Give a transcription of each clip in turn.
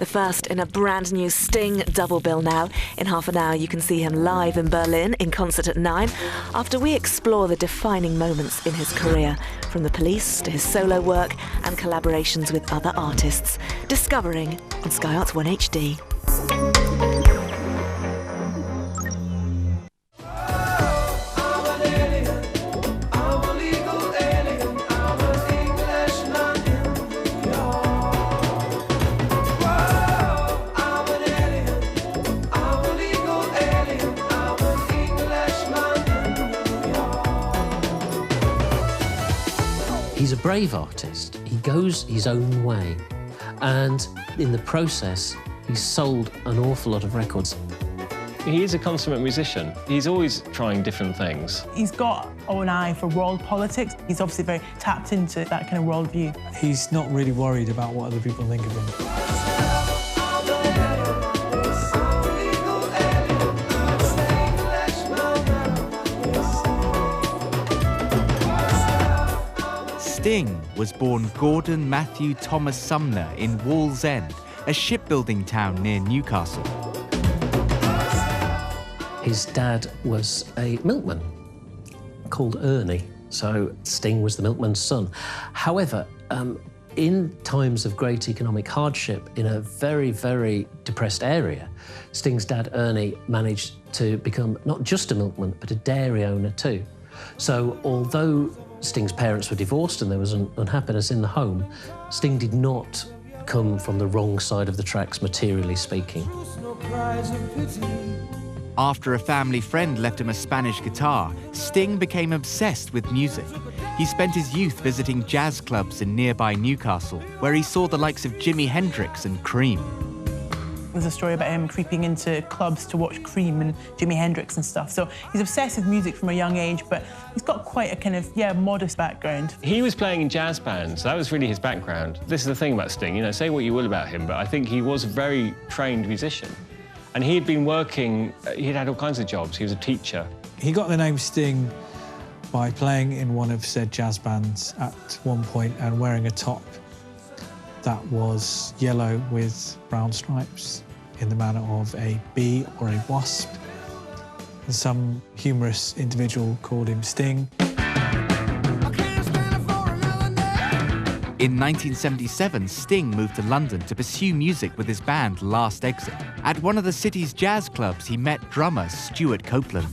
The first in a brand new Sting double bill now. In half an hour, you can see him live in Berlin in concert at 9, after we explore the defining moments in his career, from The Police to his solo work and collaborations with other artists. Discovering on Sky Arts 1 HD. He's a brave artist. He goes his own way. And in the process, he's sold an awful lot of records. He is a consummate musician. He's always trying different things. He's got an eye for world politics. He's obviously very tapped into that kind of worldview. He's not really worried about what other people think of him. Sting was born Gordon Matthew Thomas Sumner in Wallsend, a shipbuilding town near Newcastle. His dad was a milkman called Ernie, so Sting was the milkman's son. However, in times of great economic hardship in a very, very depressed area, Sting's dad, Ernie, managed to become not just a milkman, but a dairy owner too. So although Sting's parents were divorced and there was an unhappiness in the home, Sting did not come from the wrong side of the tracks, materially speaking. After a family friend left him a Spanish guitar, Sting became obsessed with music. He spent his youth visiting jazz clubs in nearby Newcastle, where he saw the likes of Jimi Hendrix and Cream. There's a story about him creeping into clubs to watch Cream and Jimi Hendrix and stuff. So he's obsessed with music from a young age, but he's got quite a kind of, modest background. He was playing in jazz bands. That was really his background. This is the thing about Sting, say what you will about him, but I think he was a very trained musician. And he had been working, he'd had all kinds of jobs. He was a teacher. He got the name Sting by playing in one of said jazz bands at one point and wearing a top that was yellow with brown stripes in the manner of a bee or a wasp. And some humorous individual called him Sting. In 1977, Sting moved to London to pursue music with his band Last Exit. At one of the city's jazz clubs, he met drummer Stuart Copeland.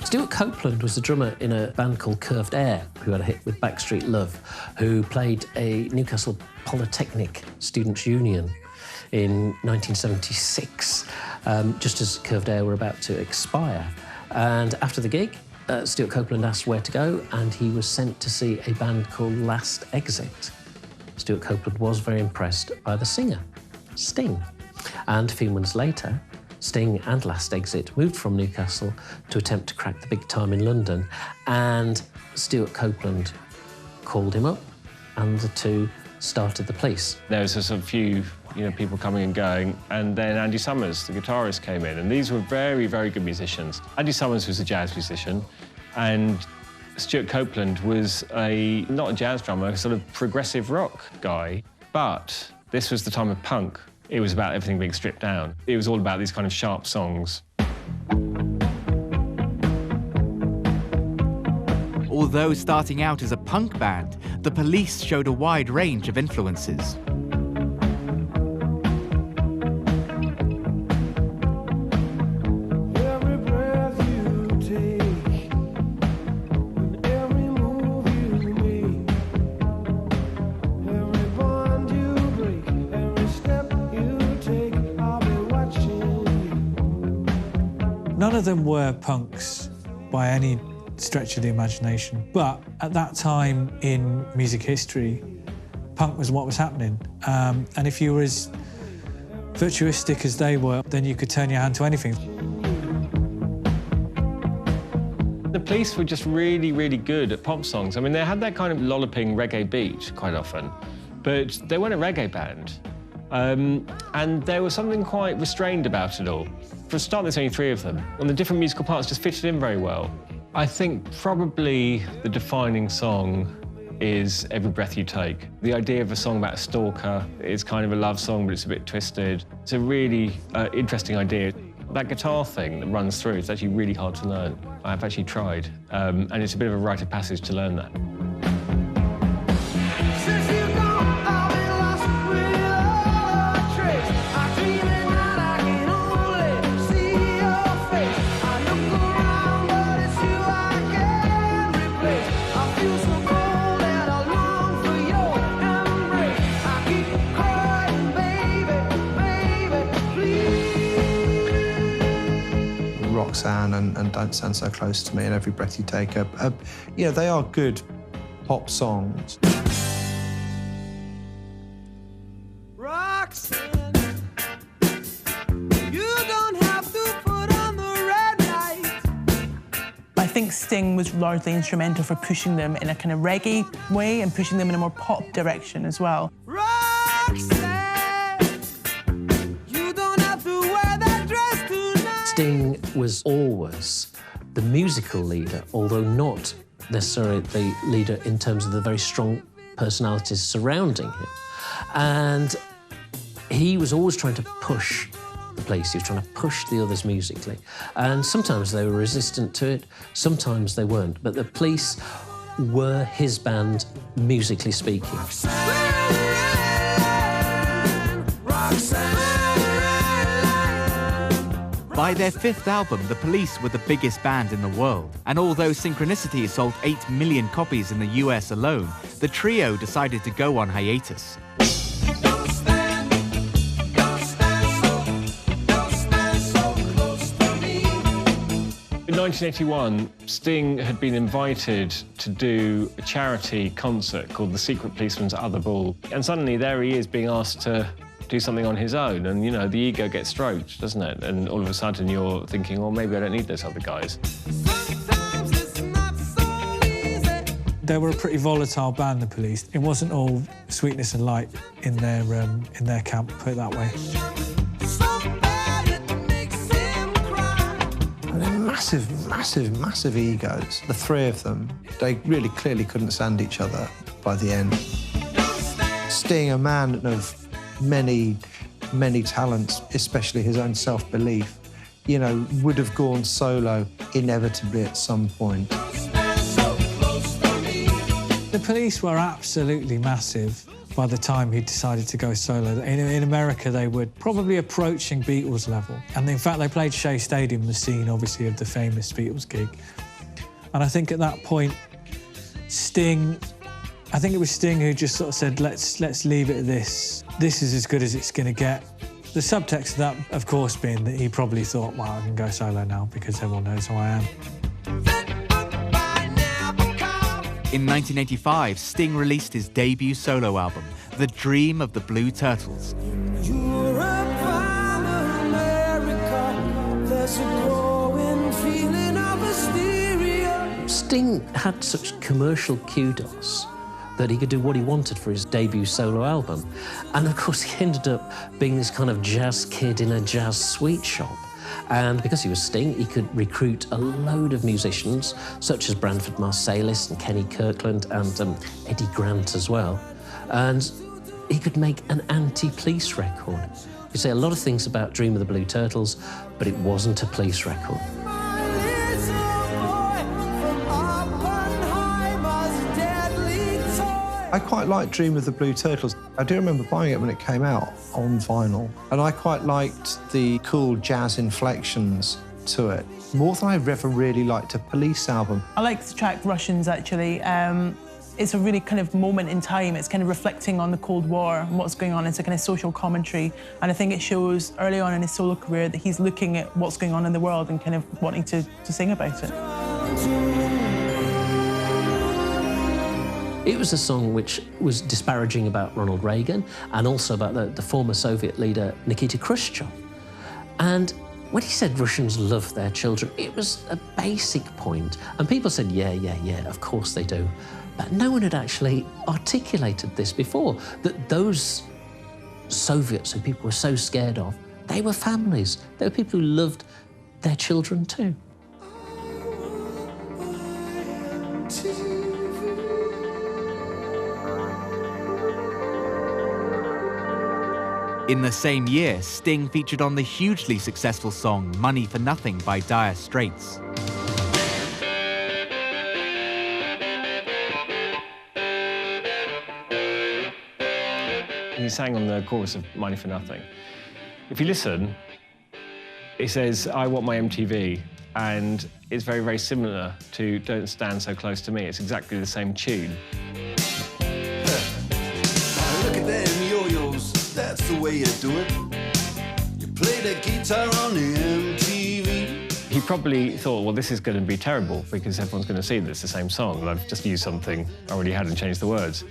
Stuart Copeland was the drummer in a band called Curved Air, who had a hit with Backstreet Love, who played a Newcastle Polytechnic Students' Union in 1976, just as Curved Air were about to expire. And after the gig, Stuart Copeland asked where to go, and he was sent to see a band called Last Exit. Stuart Copeland was very impressed by the singer, Sting. And a few months later, Sting and Last Exit moved from Newcastle to attempt to crack the big time in London, and Stuart Copeland called him up, and the two started the Police. There was a sort of few, people coming and going, and then Andy Summers, the guitarist, came in, and these were very, very good musicians. Andy Summers was a jazz musician, and Stuart Copeland was not a jazz drummer, a sort of progressive rock guy, but this was the time of punk. It was about everything being stripped down. It was all about these kind of sharp songs. Although starting out as a punk band, the Police showed a wide range of influences. None of them were punks by any stretch of the imagination, but at that time in music history, punk was what was happening. And if you were as virtuistic as they were, then you could turn your hand to anything. The Police were just really, really good at pop songs. I mean, they had that kind of lolloping reggae beat quite often, but they weren't a reggae band. And there was something quite restrained about it all. For a start, there's only 3 of them, and the different musical parts just fitted in very well. I think probably the defining song is Every Breath You Take. The idea of a song about a stalker is kind of a love song, but it's a bit twisted. It's a really interesting idea. That guitar thing that runs through, it's actually really hard to learn. I've actually tried, and it's a bit of a rite of passage to learn that. Roxanne and Don't Stand So Close to Me and Every Breath You Take you know, they are good pop songs. Roxanne, you don't have to put on the red light. I think Sting was largely instrumental for pushing them in a kind of reggae way and pushing them in a more pop direction as well. Roxanne, you don't have to wear that dress tonight. Sting was always the musical leader, although not necessarily the leader in terms of the very strong personalities surrounding him. And he was always trying to push the Police. He was trying to push the others musically. And sometimes they were resistant to it, sometimes they weren't. But the Police were his band, musically speaking. By their fifth album, The Police were the biggest band in the world. And although Synchronicity sold 8 million copies in the US alone, the trio decided to go on hiatus. In 1981, Sting had been invited to do a charity concert called The Secret Policeman's Other Ball. And suddenly there he is being asked to do something on his own. And, you know, the ego gets stroked, doesn't it? And all of a sudden you're thinking, well, maybe I don't need those other guys. They were a pretty volatile band, the Police. It wasn't all sweetness and light in their camp, put it that way. And they're massive egos. The three of them, they really clearly couldn't stand each other by the end. Sting, a man of many talents, especially his own self-belief, you know, would have gone solo inevitably at some point. The Police were absolutely massive by the time he decided to go solo. In America, they were probably approaching Beatles level. And in fact, they played Shea Stadium, the scene, obviously, of the famous Beatles gig. And I think at that point, Sting, I think it was Sting who just sort of said, let's leave it at this. This is as good as it's going to get. The subtext of that, of course, being that he probably thought, well, I can go solo now because everyone knows who I am. In 1985, Sting released his debut solo album, The Dream of the Blue Turtles. Sting had such commercial kudos that he could do what he wanted for his debut solo album. And of course, he ended up being this kind of jazz kid in a jazz sweet shop. And because he was Sting, he could recruit a load of musicians, such as Branford Marsalis and Kenny Kirkland and Eddie Grant as well. And he could make an anti-Police record. You say a lot of things about Dream of the Blue Turtles, but it wasn't a Police record. I quite like Dream of the Blue Turtles. I do remember buying it when it came out on vinyl, and I quite liked the cool jazz inflections to it, more than I've ever really liked a Police album. I like the track Russians, actually. It's a really kind of moment in time. It's kind of reflecting on the Cold War and what's going on. It's a kind of social commentary, and I think it shows early on in his solo career that he's looking at what's going on in the world and kind of wanting to sing about it. It was a song which was disparaging about Ronald Reagan and also about the former Soviet leader Nikita Khrushchev. And when he said Russians love their children, it was a basic point. And people said, yeah, of course they do. But no one had actually articulated this before, that those Soviets who people were so scared of, they were families. They were people who loved their children too. In the same year, Sting featured on the hugely successful song Money for Nothing by Dire Straits. He sang on the chorus of Money for Nothing. If you listen, it says, I want my MTV, and it's very, very similar to Don't Stand So Close to Me. It's exactly the same tune. Look at them yo-yos, that's the way you do it. You play the guitar on the MTV. He probably thought, well, this is going to be terrible because everyone's going to see that it's the same song, and I've just used something I already had and changed the words.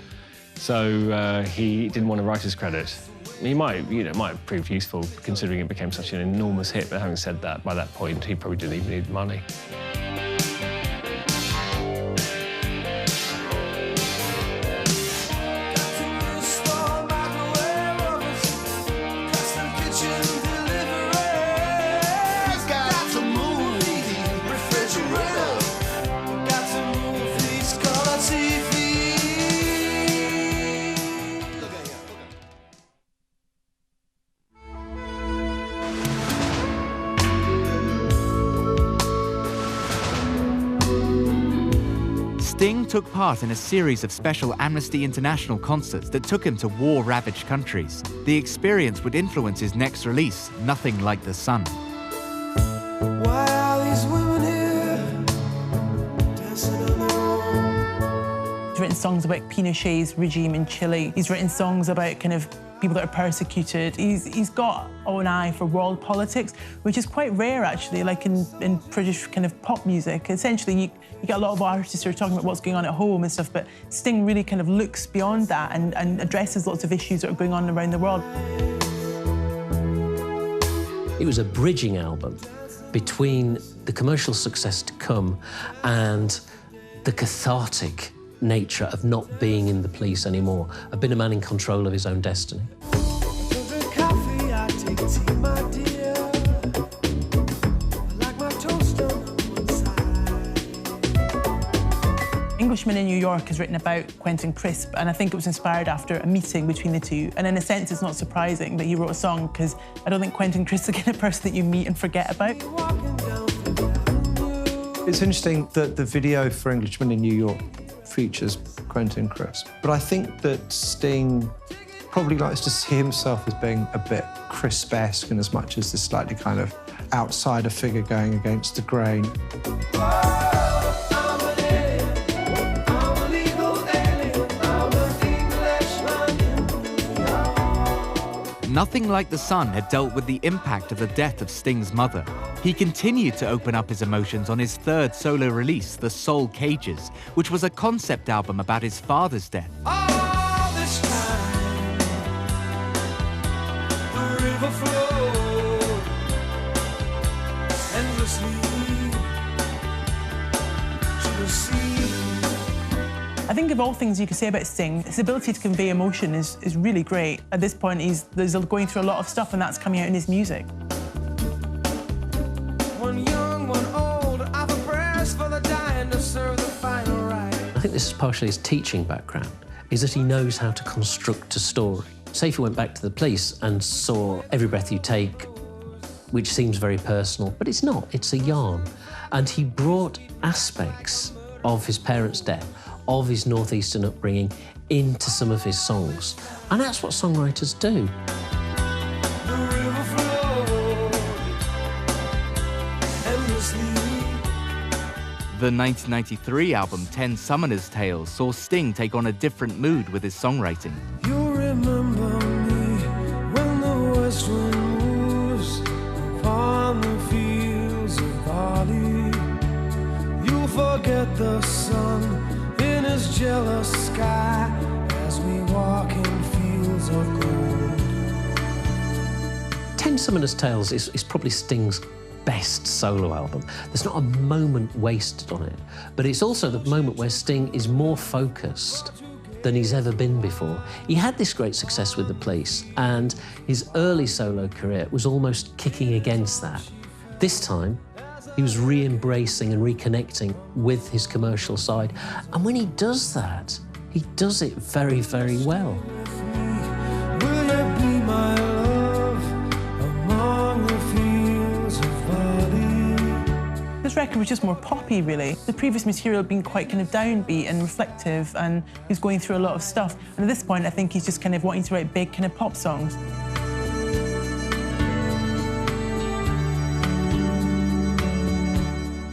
So he didn't want to write his credit. He might, might have proved useful considering it became such an enormous hit, but having said that, by that point, he probably didn't even need money. Sting took part in a series of special Amnesty International concerts that took him to war-ravaged countries. The experience would influence his next release, Nothing Like the Sun. Why are these women here dancing on their own? He's written songs about Pinochet's regime in Chile. He's written songs about kind of people that are persecuted. He's got an eye for world politics, which is quite rare, actually, like in British kind of pop music. Essentially, you get a lot of artists who are talking about what's going on at home and stuff, but Sting really kind of looks beyond that and addresses lots of issues that are going on around the world. It was a bridging album between the commercial success to come and the cathartic nature of not being in the police anymore, of being a man in control of his own destiny. Englishman in New York has written about Quentin Crisp, and I think it was inspired after a meeting between the two. And in a sense, it's not surprising that he wrote a song, because I don't think Quentin Crisp is the kind of person that you meet and forget about. It's interesting that the video for Englishman in New York features Quentin Crisp, but I think that Sting probably likes to see himself as being a bit Crisp-esque, in as much as this slightly kind of outsider figure going against the grain. Nothing Like the Sun had dealt with the impact of the death of Sting's mother. He continued to open up his emotions on his third solo release, The Soul Cages, which was a concept album about his father's death. All this time, the river flowed endlessly to the sea. I think of all things you could say about Sting, his ability to convey emotion is really great. At this point, he's going through a lot of stuff, and that's coming out in his music. One young, one old, I've a prayers for the dying to serve the final right. I think this is partially his teaching background, is that he knows how to construct a story. Say if he went back to the police and saw Every Breath You Take, which seems very personal, but it's not, it's a yarn. And he brought aspects of his parents' death, of his northeastern upbringing, into some of his songs. And that's what songwriters do. The river flowed endlessly. The 1993 album 10 Summoner's Tales saw Sting take on a different mood with his songwriting. You remember me when the west wind moves upon the fields of barley. You'll forget the sun in his jealous sky as we walk in fields of gold. 10 Summoner's Tales is probably Sting's best solo album. There's not a moment wasted on it, but it's also the moment where Sting is more focused than he's ever been before. He had this great success with the Police, and his early solo career was almost kicking against that. This time, he was re-embracing and reconnecting with his commercial side. And when he does that, he does it very, very well. Will you be my love? record was just more poppy, really. The previous material had been quite kind of downbeat and reflective, and he was going through a lot of stuff. And at this point, I think he's just kind of wanting to write big kind of pop songs.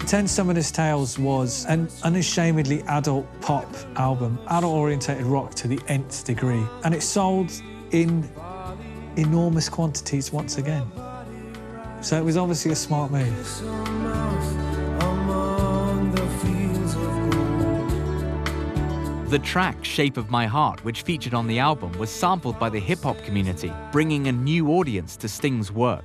Ten Summoners Tales was an unashamedly adult pop album, adult-orientated rock to the nth degree, and it sold in enormous quantities once again. So it was obviously a smart move. The track Shape of My Heart, which featured on the album, was sampled by the hip-hop community, bringing a new audience to Sting's work.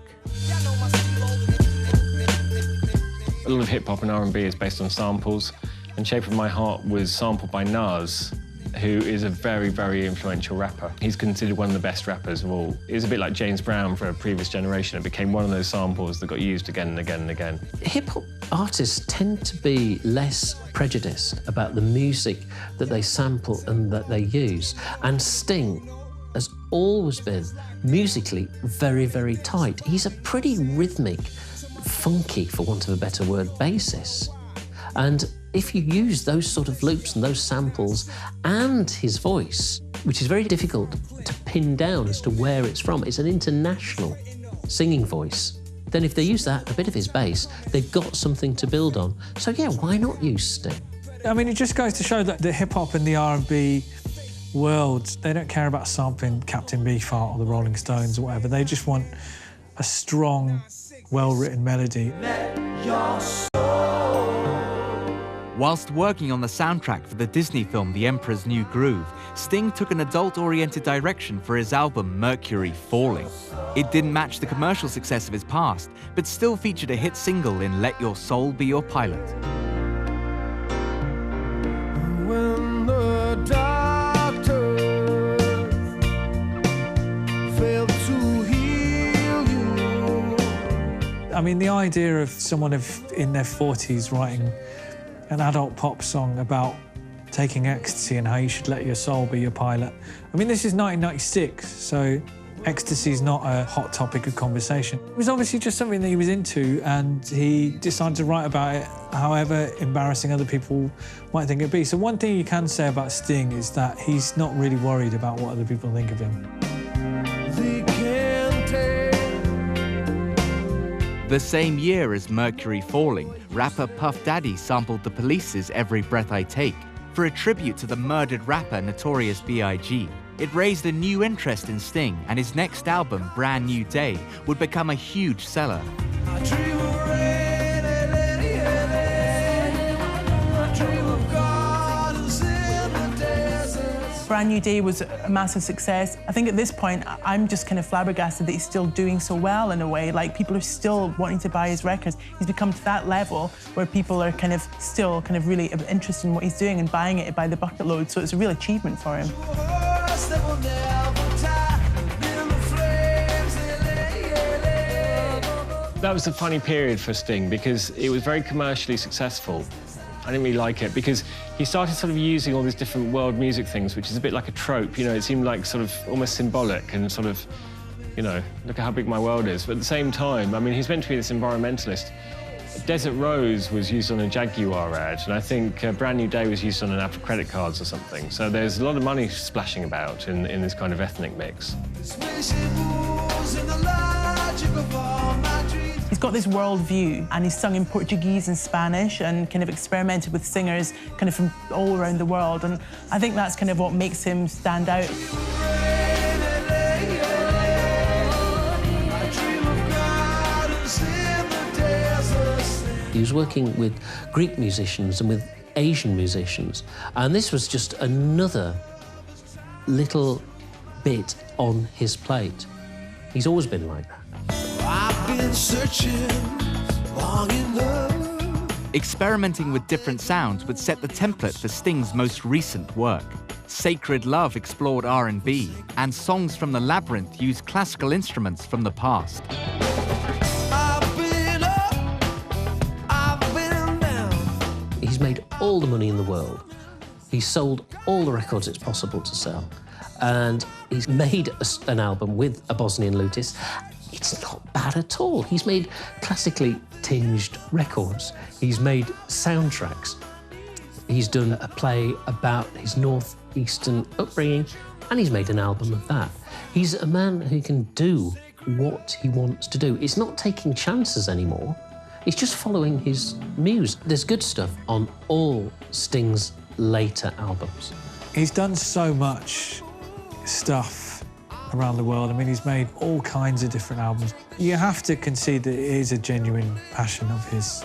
A lot of hip-hop and R&B is based on samples, and Shape of My Heart was sampled by Nas, who is a very, very influential rapper. He's considered one of the best rappers of all. He was a bit like James Brown for a previous generation. It became one of those samples that got used again and again and again. Hip-hop artists tend to be less prejudiced about the music that they sample and that they use. And Sting has always been musically very, very tight. He's a pretty rhythmic, funky, for want of a better word, bassist. And if you use those sort of loops and those samples and his voice, which is very difficult to pin down as to where it's from, it's an international singing voice, then if they use that, a bit of his bass, they've got something to build on. So yeah, why not use Sting? I mean, it just goes to show that the hip-hop and the R&B world, they don't care about sampling Captain Beefheart or the Rolling Stones or whatever. They just want a strong, well-written melody. Whilst working on the soundtrack for the Disney film The Emperor's New Groove, Sting took an adult-oriented direction for his album Mercury Falling. It didn't match the commercial success of his past, but still featured a hit single in Let Your Soul Be Your Pilot. When the doctor failed to heal you. I mean, the idea of someone in their 40s writing an adult pop song about taking ecstasy and how you should let your soul be your pilot. I mean, this is 1996, so ecstasy is not a hot topic of conversation. It was obviously just something that he was into, and he decided to write about it, however embarrassing other people might think it'd be. So one thing you can say about Sting is that he's not really worried about what other people think of him. The same year as Mercury Falling, rapper Puff Daddy sampled The Police's Every Breath I Take for a tribute to the murdered rapper Notorious B.I.G. It raised a new interest in Sting, and his next album, Brand New Day, would become a huge seller. Brand New Day was a massive success. I think at this point, I'm just kind of flabbergasted that he's still doing so well in a way. Like, people are still wanting to buy his records. He's become to that level where people are kind of still kind of really interested in what he's doing and buying it by the bucket load. So it's a real achievement for him. That was a funny period for Sting because it was very commercially successful. I didn't really like it because he started sort of using all these different world music things, which is a bit like a trope, you know, it seemed like sort of almost symbolic and sort of, you know, look at how big my world is. But at the same time, I mean, he's meant to be this environmentalist. Desert Rose was used on a Jaguar ad, and I think Brand New Day was used on an app for credit cards or something. So there's a lot of money splashing about in this kind of ethnic mix. He's got this world view, and he's sung in Portuguese and Spanish and kind of experimented with singers kind of from all around the world. And I think that's kind of what makes him stand out. He was working with Greek musicians and with Asian musicians, and this was just another little bit on his plate. He's always been like that. I've been searching long enough. Experimenting with different sounds would set the template for Sting's most recent work. Sacred Love explored R&B, and Songs from the Labyrinth used classical instruments from the past. I've been up, I've been down. He's made all the money in the world. He's sold all the records it's possible to sell. And he's made an album with a Bosnian luthier. it's not bad at all. He's made classically tinged records. He's made soundtracks. He's done a play about his northeastern upbringing, and he's made an album of that. He's a man who can do what he wants to do. It's not taking chances anymore. It's just following his muse. There's good stuff on all Sting's later albums. He's done so much stuff around the world. I mean, he's made all kinds of different albums. You have to concede that it is a genuine passion of his.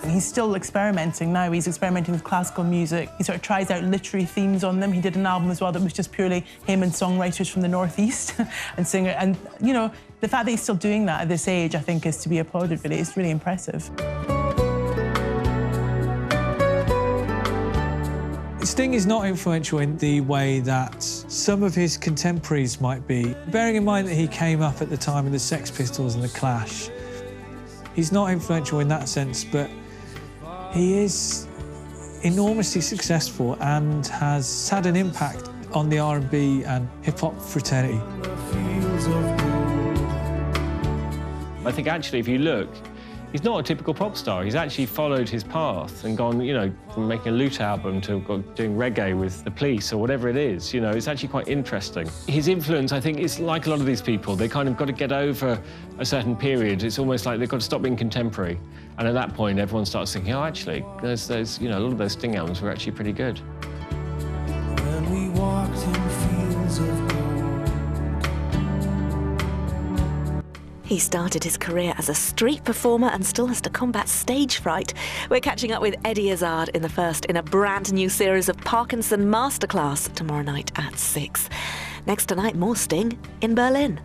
He's still experimenting now. He's experimenting with classical music. He sort of tries out literary themes on them. He did an album as well that was just purely him and songwriters from the Northeast and singer. And, you know, the fact that he's still doing that at this age, I think, is to be applauded, really. It's really impressive. Sting is not influential in the way that some of his contemporaries might be. Bearing in mind that he came up at the time of the Sex Pistols and the Clash, he's not influential in that sense, but he is enormously successful and has had an impact on the R&B and hip-hop fraternity. I think actually, if you look, he's not a typical pop star. He's actually followed his path and gone, you know, from making a lute album to doing reggae with The Police or whatever it is. You know, it's actually quite interesting. His influence, I think, is like a lot of these people. They kind of got to get over a certain period. It's almost like they've got to stop being contemporary. And at that point, everyone starts thinking, oh, actually, there's you know, a lot of those Sting albums were actually pretty good. When we walked in fields of gold. He started his career as a street performer and still has to combat stage fright. We're catching up with Eddie Izzard in the first in a brand new series of Parkinson Masterclass tomorrow night at 6. Next tonight, more Sting in Berlin.